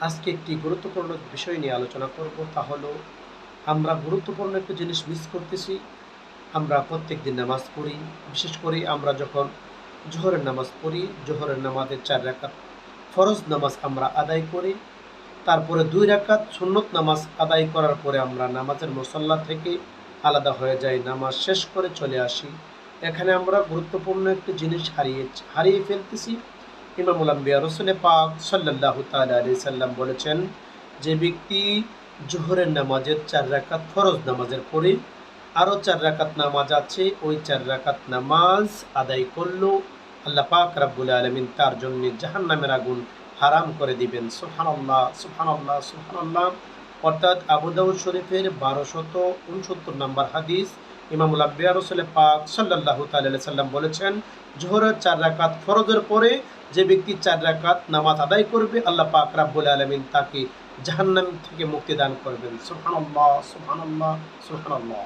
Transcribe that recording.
আজকে একটি গুরুত্বপূর্ণ বিষয় নিয়ে আলোচনা করব, তা হলো আমরা গুরুত্বপূর্ণ একটা জিনিস মিস করতেছি। আমরা প্রত্যেকদিন নামাজ পড়ি, বিশেষ করে আমরা যখন জোহরের নামাজ পড়ি, জোহরের নামাজের 4 রাকাত ফরজ নামাজ আমরা আদায় করি, তারপরে 2 রাকাত সুন্নত নামাজ আদায় করার পরে আমরা নামাজের মুসল্লা থেকে আলাদা হয়ে যাই, নামাজ শেষ করে চলে আসি। এখানে আমরা গুরুত্বপূর্ণ একটি জিনিস হারিয়ে ফেলতেছি। ইমামুল আম্বিয়া রসুল পাক সাল্লাল্লাহু তাআলা আলাইহি সাল্লাম বলেছেন, যে ব্যক্তি জোহরের নামাজের 4 রাকাত ফরজ নামাজের পরে আরও 4 রাকাত নামাজ আছে, ওই 4 রাকাত নামাজ আদায় করলো, আল্লাহ পাক রাব্বুল আলামিন তার জন্য জাহান্নামের আগুন হারাম করে দিবেন। সুবহানাল্লাহ, সুবহানাল্লাহ, সুবহানাল্লাহ। অর্থাৎ আবু দাউদ শরীফের 1269 নম্বর হাদিস। ইমামুল আম্বিয়া রসুল পাক সাল্লাল্লাহু তাআলা আলাইহি সাল্লাম বলেছেন, জোহরের 4 রাকাত ফরজের পরে যে ব্যক্তি 4 রাকাত নামাজ আদায় করবে, আল্লাহ পাক রাব্বুল আলামিন তাকে জাহান্নাম থেকে মুক্তি দান করবেন। সুবহানাল্লাহ, সুবহানাল্লাহ, সুবহানাল্লাহ।